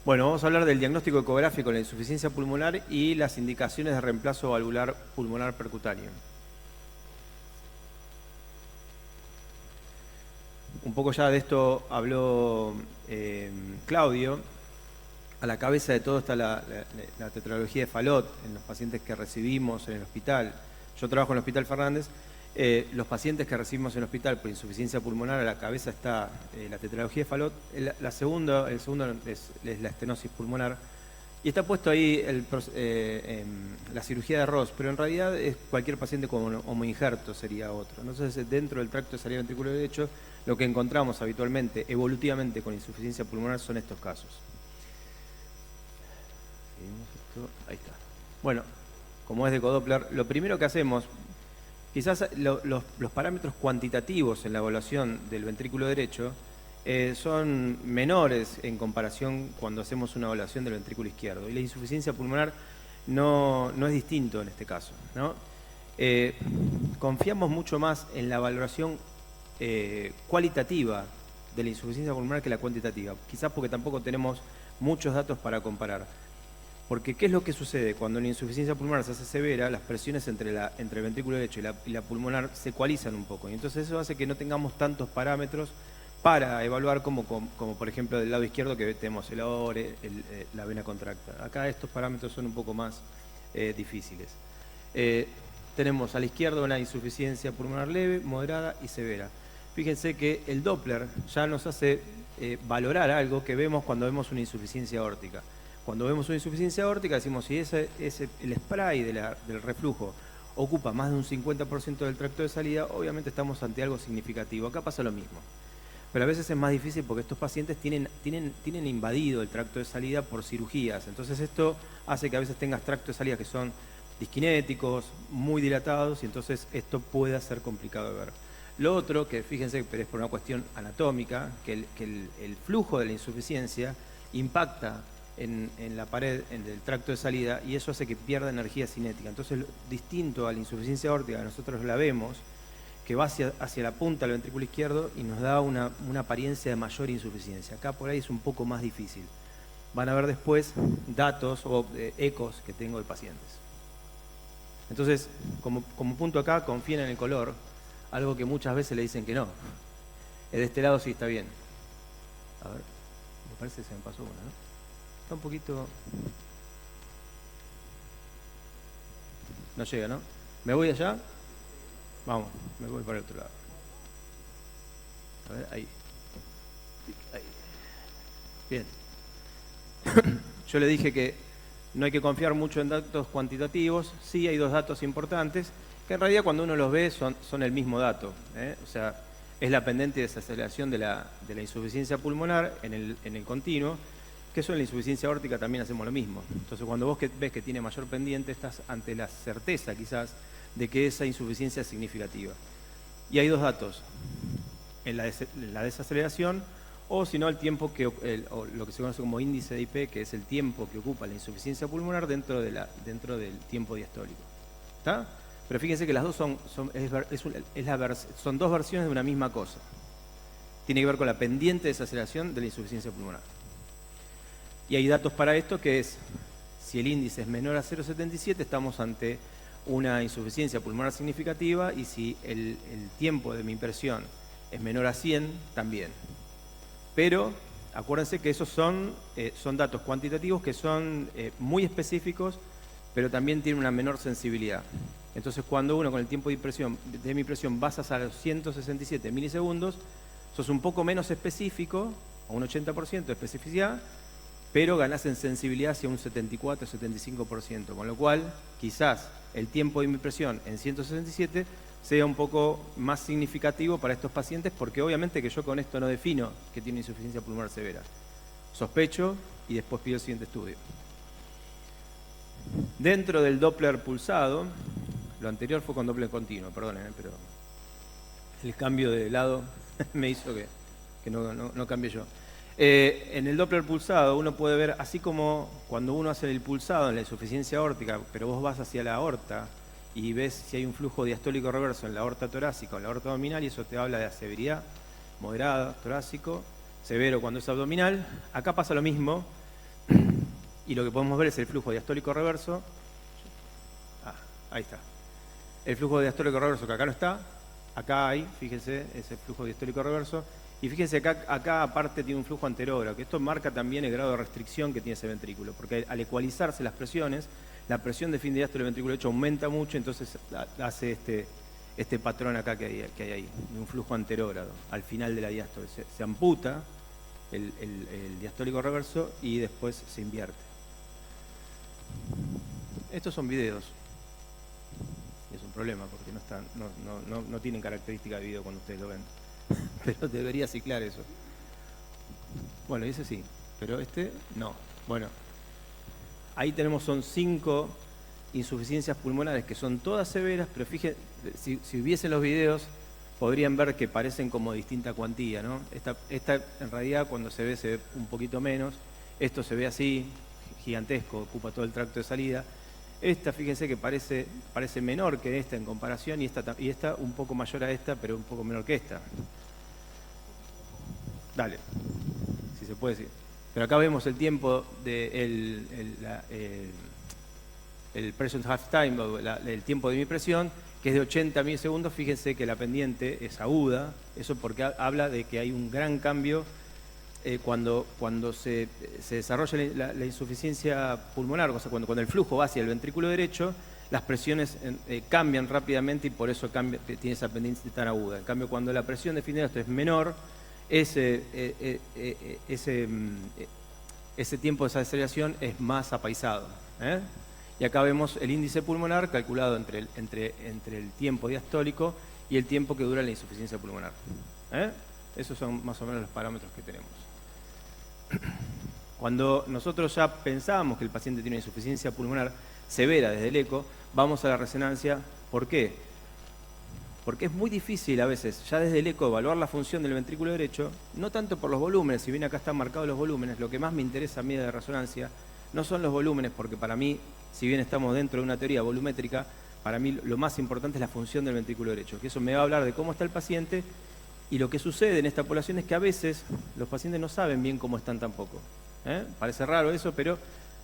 Bueno, vamos a hablar del diagnóstico ecográfico de la insuficiencia pulmonar y las indicaciones de reemplazo valvular pulmonar percutáneo. Un poco ya de esto habló Claudio. A la cabeza de todo está la tetralogía de Fallot en los pacientes que recibimos en el hospital. Yo trabajo en el Hospital Fernández. Los pacientes que recibimos en el hospital por insuficiencia pulmonar, a la cabeza está la tetralogía de Fallot. El segundo es la estenosis pulmonar. Y está puesto ahí la cirugía de Ross, pero en realidad es cualquier paciente con homoinjerto sería otro. Entonces, dentro del tracto de salida ventricular derecho, lo que encontramos habitualmente, evolutivamente con insuficiencia pulmonar, son estos casos. Ahí está. Bueno, como es de ecodoppler, lo primero que hacemos, quizás los parámetros cuantitativos en la evaluación del ventrículo derecho son menores en comparación cuando hacemos una evaluación del ventrículo izquierdo. Y la insuficiencia pulmonar no es distinto en este caso, ¿no? Confiamos mucho más en la valoración cualitativa de la insuficiencia pulmonar que la cuantitativa, quizás porque tampoco tenemos muchos datos para comparar. Porque ¿qué es lo que sucede? Cuando la insuficiencia pulmonar se hace severa, las presiones entre el ventrículo derecho y la pulmonar se ecualizan un poco. Y entonces eso hace que no tengamos tantos parámetros para evaluar como por ejemplo del lado izquierdo, que tenemos el AORE, la vena contracta. Acá estos parámetros son un poco más difíciles. Tenemos a la izquierda una insuficiencia pulmonar leve, moderada y severa. Fíjense que el Doppler ya nos hace valorar algo que vemos cuando vemos una insuficiencia aórtica. Cuando vemos una insuficiencia aórtica decimos si el spray del reflujo ocupa más de un 50% del tracto de salida, obviamente estamos ante algo significativo. Acá pasa lo mismo. Pero a veces es más difícil porque estos pacientes tienen invadido el tracto de salida por cirugías. Entonces esto hace que a veces tengas tractos de salida que son disquinéticos, muy dilatados, y entonces esto puede ser complicado de ver. Lo otro, que fíjense, pero es por una cuestión anatómica, que el flujo de la insuficiencia impacta en la pared del tracto de salida y eso hace que pierda energía cinética. Entonces, distinto a la insuficiencia aórtica, nosotros la vemos, que va hacia la punta del ventrículo izquierdo y nos da una apariencia de mayor insuficiencia. Acá por ahí es un poco más difícil. Van a ver después datos o ecos que tengo de pacientes. Entonces, como punto acá, confíen en el color, algo que muchas veces le dicen que no. De este lado sí está bien. A ver, me parece que se me pasó una, ¿no? Está un poquito... No llega, ¿no? ¿Me voy allá? Vamos, me voy para el otro lado. A ver, ahí. Bien. Yo le dije que no hay que confiar mucho en datos cuantitativos. Sí hay dos datos importantes, que en realidad cuando uno los ve son el mismo dato, ¿eh? O sea, es la pendiente de desaceleración de la insuficiencia pulmonar en el continuo, que eso en la insuficiencia aórtica también hacemos lo mismo. Entonces cuando vos ves que tiene mayor pendiente, estás ante la certeza quizás de que esa insuficiencia es significativa. Y hay dos datos, en la desaceleración o si no el tiempo o lo que se conoce como índice de IP, que es el tiempo que ocupa la insuficiencia pulmonar dentro del tiempo diastólico. ¿Está? Pero fíjense que las dos son dos versiones de una misma cosa. Tiene que ver con la pendiente desaceleración de la insuficiencia pulmonar. Y hay datos para esto que es, si el índice es menor a 0,77, estamos ante una insuficiencia pulmonar significativa, y si el tiempo de mi impresión es menor a 100, también. Pero acuérdense que esos son datos cuantitativos que son muy específicos, pero también tienen una menor sensibilidad. Entonces cuando uno con el tiempo de mi impresión basas a los 167 milisegundos, sos un poco menos específico, a un 80% de especificidad, pero ganás en sensibilidad hacia un 74-75%, con lo cual quizás el tiempo de mi impresión en 167 sea un poco más significativo para estos pacientes, porque obviamente que yo con esto no defino que tiene insuficiencia pulmonar severa. Sospecho y después pido el siguiente estudio. Dentro del Doppler pulsado, lo anterior fue con Doppler continuo, perdónenme, pero el cambio de lado me hizo que no cambié yo. En el Doppler pulsado uno puede ver, así como cuando uno hace el pulsado en la insuficiencia aórtica, pero vos vas hacia la aorta y ves si hay un flujo diastólico reverso en la aorta torácica o en la aorta abdominal, y eso te habla de severidad, moderada, torácico, severo cuando es abdominal. Acá pasa lo mismo, y lo que podemos ver es el flujo diastólico reverso. Ahí está. El flujo diastólico reverso, que acá no está. Acá hay, fíjense, ese flujo diastólico reverso. Y fíjense, acá aparte tiene un flujo anterógrado, que esto marca también el grado de restricción que tiene ese ventrículo, porque al ecualizarse las presiones, la presión de fin de diástole del ventrículo derecho aumenta mucho, entonces hace este patrón acá que hay ahí, de un flujo anterógrado, al final de la diástole. Se amputa el diastólico reverso y después se invierte. Estos son videos. Es un problema porque no tienen característica de video cuando ustedes lo ven. Pero debería ciclar eso. Bueno, ese sí, pero este no. Bueno, ahí son 5 insuficiencias pulmonares que son todas severas, pero fíjense, si hubiesen los videos podrían ver que parecen como distinta cuantía, ¿no? Esta en realidad cuando se ve un poquito menos. Esto se ve así, gigantesco, ocupa todo el tracto de salida. Esta, fíjense que parece menor que esta en comparación, y esta un poco mayor a esta, pero un poco menor que esta. Dale, si se puede decir. Pero acá vemos el tiempo el present half time, el tiempo de mi presión, que es de 80 milisegundos. Fíjense que la pendiente es aguda, eso porque habla de que hay un gran cambio cuando se desarrolla la insuficiencia pulmonar, o sea, cuando el flujo va hacia el ventrículo derecho, las presiones cambian rápidamente y por eso tiene esa pendiente tan aguda. En cambio, cuando la presión de fin de diástole es menor, ese tiempo de desaceleración es más apaisado. Y acá vemos el índice pulmonar calculado entre el tiempo diastólico y el tiempo que dura la insuficiencia pulmonar. Esos son más o menos los parámetros que tenemos. Cuando nosotros ya pensábamos que el paciente tiene una insuficiencia pulmonar severa desde el eco, vamos a la resonancia. ¿Por qué? Porque es muy difícil a veces, ya desde el eco, evaluar la función del ventrículo derecho, no tanto por los volúmenes, si bien acá están marcados los volúmenes. Lo que más me interesa a mí de resonancia no son los volúmenes, porque para mí, si bien estamos dentro de una teoría volumétrica, para mí lo más importante es la función del ventrículo derecho, que eso me va a hablar de cómo está el paciente. Y lo que sucede en esta población es que a veces los pacientes no saben bien cómo están tampoco. Parece raro eso, pero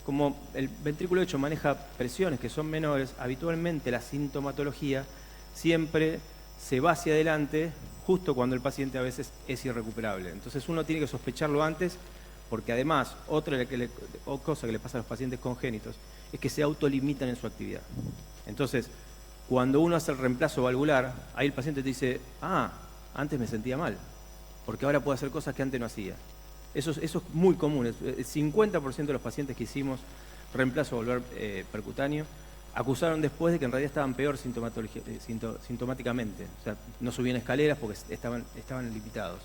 como el ventrículo derecho maneja presiones que son menores, habitualmente la sintomatología siempre se va hacia adelante justo cuando el paciente a veces es irrecuperable. Entonces uno tiene que sospecharlo antes, porque además otra cosa que le pasa a los pacientes congénitos es que se autolimitan en su actividad. Entonces, cuando uno hace el reemplazo valvular, ahí el paciente te dice, antes me sentía mal, porque ahora puedo hacer cosas que antes no hacía. Eso es muy común. El 50% de los pacientes que hicimos reemplazo valvular percutáneo acusaron después de que en realidad estaban peor sintomáticamente. O sea, no subían escaleras porque estaban limitados.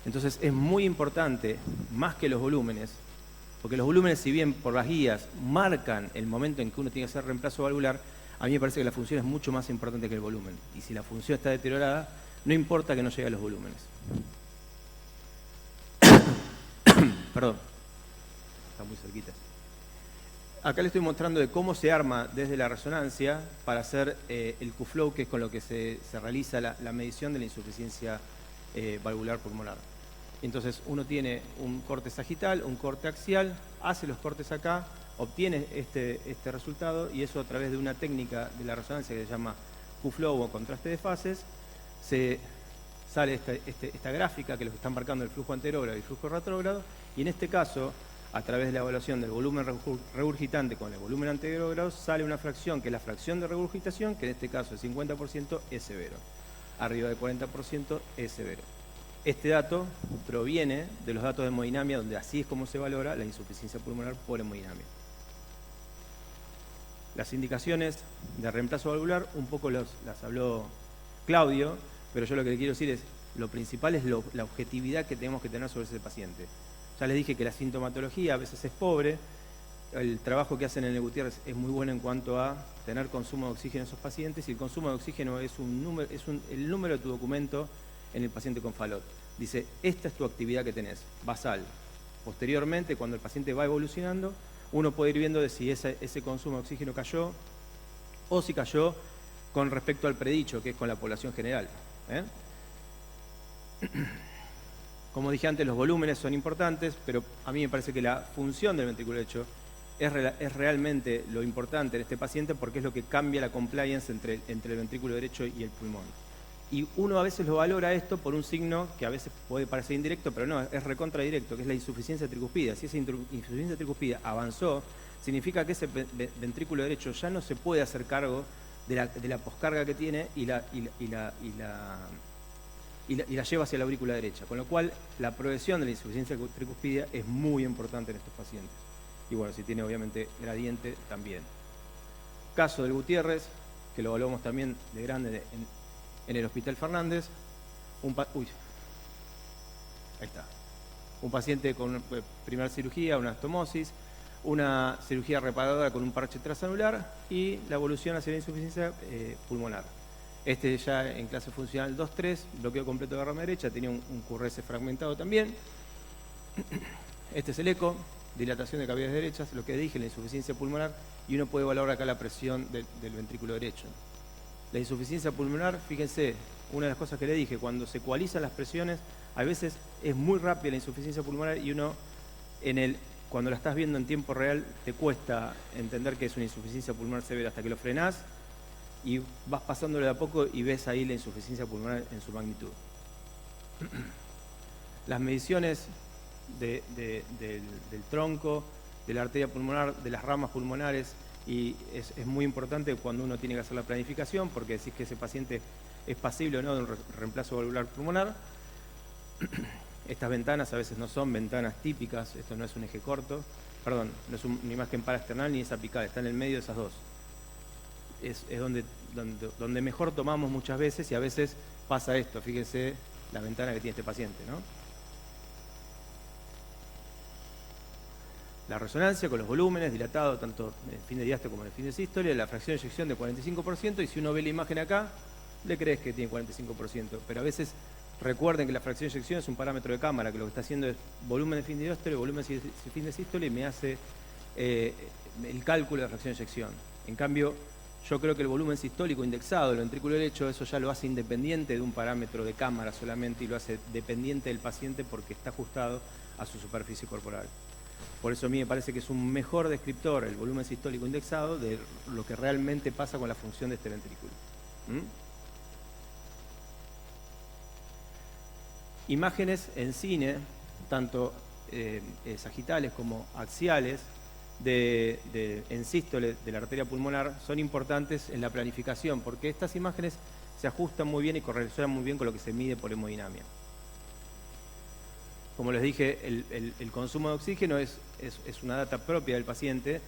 Entonces es muy importante, más que los volúmenes, porque los volúmenes, si bien por las guías marcan el momento en que uno tiene que hacer reemplazo valvular, a mí me parece que la función es mucho más importante que el volumen. Y si la función está deteriorada, no importa que no llegue a los volúmenes. Perdón, está muy cerquita. Acá le estoy mostrando de cómo se arma desde la resonancia para hacer el Q-flow, que es con lo que se realiza la medición de la insuficiencia valvular pulmonar. Entonces uno tiene un corte sagital, un corte axial, hace los cortes acá, obtiene este resultado, y eso a través de una técnica de la resonancia que se llama Q-flow o contraste de fases. Sale esta gráfica que los están marcando el flujo anterógrado y el flujo retrógrado, y en este caso, a través de la evaluación del volumen regurgitante con el volumen anterógrado, sale una fracción que es la fracción de regurgitación, que en este caso el 50% es severo. Arriba del 40% es severo. Este dato proviene de los datos de hemodinamia, donde así es como se valora la insuficiencia pulmonar por hemodinamia. Las indicaciones de reemplazo valvular, un poco las habló Claudio, pero yo lo que le quiero decir es, lo principal es la objetividad que tenemos que tener sobre ese paciente. Ya les dije que la sintomatología a veces es pobre. El trabajo que hacen en el Gutiérrez es muy bueno en cuanto a tener consumo de oxígeno en esos pacientes, y el consumo de oxígeno es el número de tu documento en el paciente con FALOT. Dice, esta es tu actividad que tenés, basal. Posteriormente, cuando el paciente va evolucionando, uno puede ir viendo de si ese consumo de oxígeno cayó o si cayó con respecto al predicho, que es con la población general. Como dije antes, los volúmenes son importantes, pero a mí me parece que la función del ventrículo derecho es realmente lo importante en este paciente porque es lo que cambia la compliance entre el ventrículo derecho y el pulmón. Y uno a veces lo valora esto por un signo que a veces puede parecer indirecto, pero no, es recontra directo, que es la insuficiencia tricuspida. Si esa insuficiencia tricuspida avanzó, significa que ese ventrículo derecho ya no se puede hacer cargo de la poscarga que tiene y la lleva hacia la aurícula derecha. Con lo cual, la progresión de la insuficiencia tricuspida es muy importante en estos pacientes. Y bueno, si tiene obviamente gradiente, también. Caso del Gutiérrez, que lo evaluamos también de grande en el Hospital Fernández. Ahí está. Un paciente con primera cirugía, una estomosis, una cirugía reparadora con un parche transanular y la evolución hacia la insuficiencia pulmonar. Este ya en clase funcional 2-3, bloqueo completo de rama derecha, tenía un QRS fragmentado también. Este es el eco, dilatación de cavidades derechas, lo que dije, la insuficiencia pulmonar, y uno puede valorar acá la presión del ventrículo derecho. La insuficiencia pulmonar, fíjense, una de las cosas que le dije, cuando se ecualizan las presiones, a veces es muy rápida la insuficiencia pulmonar y uno, cuando la estás viendo en tiempo real, te cuesta entender que es una insuficiencia pulmonar severa hasta que lo frenás y vas pasándole de a poco y ves ahí la insuficiencia pulmonar en su magnitud. Las mediciones del tronco, de la arteria pulmonar, de las ramas pulmonares, y es muy importante cuando uno tiene que hacer la planificación, porque decís que ese paciente es pasible o no de un reemplazo valvular pulmonar. Estas ventanas a veces no son ventanas típicas, esto no es un eje corto, perdón, no es una imagen paraesternal ni es apical, está en el medio de esas dos. Es donde mejor tomamos muchas veces y a veces pasa esto, fíjense la ventana que tiene este paciente, ¿no? La resonancia con los volúmenes, dilatado tanto en el fin de diástole como en el fin de sístole, la fracción de eyección de 45%, y si uno ve la imagen acá, le crees que tiene 45%, pero a veces recuerden que la fracción de eyección es un parámetro de cámara, que lo que está haciendo es volumen de fin de diástole, volumen de fin de sístole, y me hace el cálculo de la fracción de eyección. En cambio, yo creo que el volumen sistólico indexado del ventrículo derecho, eso ya lo hace independiente de un parámetro de cámara solamente, y lo hace dependiente del paciente porque está ajustado a su superficie corporal. Por eso a mí me parece que es un mejor descriptor el volumen sistólico indexado de lo que realmente pasa con la función de este ventrículo. Imágenes en cine, tanto sagitales como axiales, en sístole de la arteria pulmonar, son importantes en la planificación, porque estas imágenes se ajustan muy bien y correlacionan muy bien con lo que se mide por hemodinamia. Como les dije, el consumo de oxígeno es una data propia del paciente,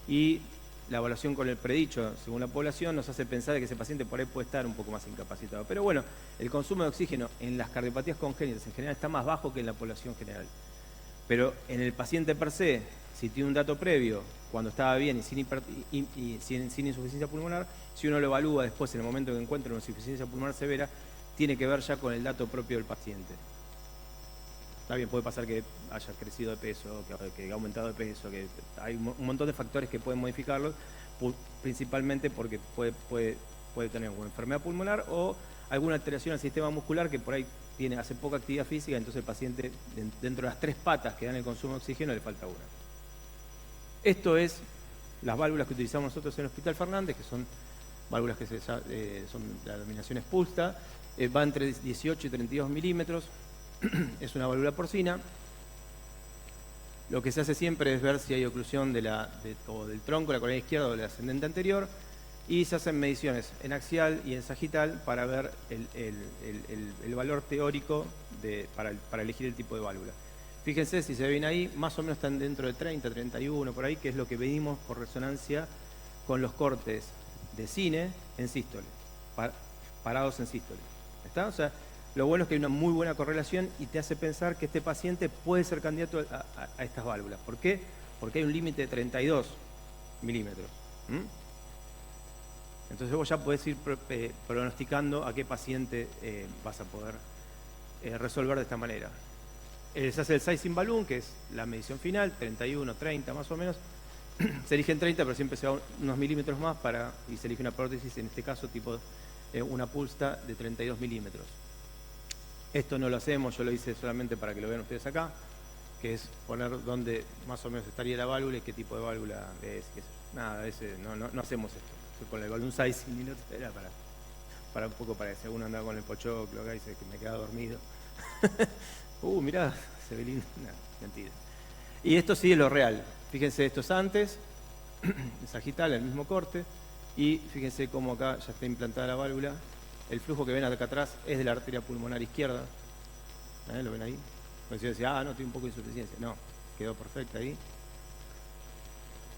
y la evaluación con el predicho según la población nos hace pensar que ese paciente por ahí puede estar un poco más incapacitado. Pero bueno, el consumo de oxígeno en las cardiopatías congénitas en general está más bajo que en la población general. Pero en el paciente per se, si tiene un dato previo, cuando estaba bien y sin insuficiencia pulmonar, si uno lo evalúa después en el momento que encuentra una insuficiencia pulmonar severa, tiene que ver ya con el dato propio del paciente. Está bien, puede pasar que haya crecido de peso, que haya aumentado de peso, que hay un montón de factores que pueden modificarlo, principalmente porque puede tener una enfermedad pulmonar o alguna alteración al sistema muscular que por ahí hace poca actividad física, entonces el paciente, dentro de las 3 patas que dan el consumo de oxígeno, le falta una. Esto es las válvulas que utilizamos nosotros en el Hospital Fernández, que son válvulas que son de la denominación expulsa, va entre 18 y 32 milímetros. Es una válvula porcina. Lo que se hace siempre es ver si hay oclusión del tronco, la coronaria izquierda o del ascendente anterior, y se hacen mediciones en axial y en sagital para ver el valor teórico para elegir el tipo de válvula. Fíjense, si se ven ahí, más o menos están dentro de 30, 31, por ahí, que es lo que medimos por resonancia con los cortes de cine en sístole, parados en sístole. ¿Está? O sea, lo bueno es que hay una muy buena correlación y te hace pensar que este paciente puede ser candidato a estas válvulas. ¿Por qué? Porque hay un límite de 32 milímetros. Entonces vos ya podés ir pronosticando a qué paciente vas a poder resolver de esta manera. Se hace el sizing balloon, que es la medición final, 31, 30 más o menos. Se eligen 30, pero siempre se va unos milímetros más y se elige una prótesis, en este caso tipo una pulsa de 32 milímetros. Esto no lo hacemos, yo lo hice solamente para que lo vean ustedes acá, que es poner dónde más o menos estaría la válvula y qué tipo de válvula es. Nada, no hacemos esto. Con el balloon sizing y no era para un poco para que si alguno andaba con el pochoclo acá y dice que me queda dormido. Mirá, se ve lindo. No, mentira. Y esto sí es lo real. Fíjense, esto es antes, sagital, el mismo corte, y fíjense cómo acá ya está implantada la válvula. El flujo que ven acá atrás es de la arteria pulmonar izquierda. ¿Lo ven ahí? Pues si decía, no, tiene un poco de insuficiencia. No, quedó perfecta ahí.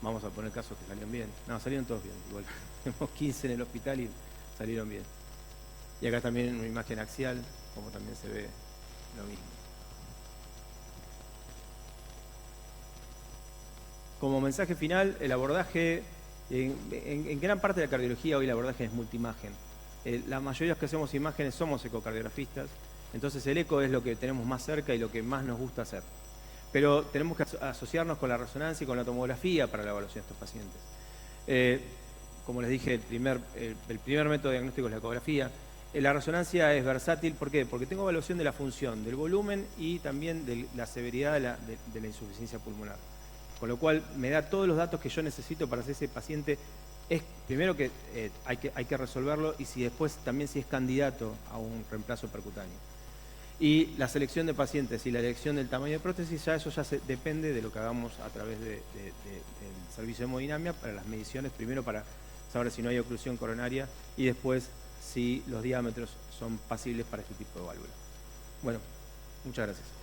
Vamos a poner casos que salieron bien. No, salieron todos bien. Igual tenemos 15 en el hospital y salieron bien. Y acá también una imagen axial, como también se ve lo mismo. Como mensaje final, el abordaje, en gran parte de la cardiología hoy el abordaje es multiimagen. La mayoría de los que hacemos imágenes somos ecocardiografistas, entonces el eco es lo que tenemos más cerca y lo que más nos gusta hacer. Pero tenemos que asociarnos con la resonancia y con la tomografía para la evaluación de estos pacientes. Como les dije, el primer método de diagnóstico es la ecografía. La resonancia es versátil, ¿por qué? Porque tengo evaluación de la función, del volumen y también de la severidad de la insuficiencia pulmonar. Con lo cual me da todos los datos que yo necesito para hacer ese paciente. Es primero que hay que resolverlo y si después también si es candidato a un reemplazo percutáneo. Y la selección de pacientes y la elección del tamaño de prótesis, eso ya depende de lo que hagamos a través del servicio de hemodinamia para las mediciones, primero para saber si no hay oclusión coronaria y después si los diámetros son pasibles para este tipo de válvula. Bueno, muchas gracias.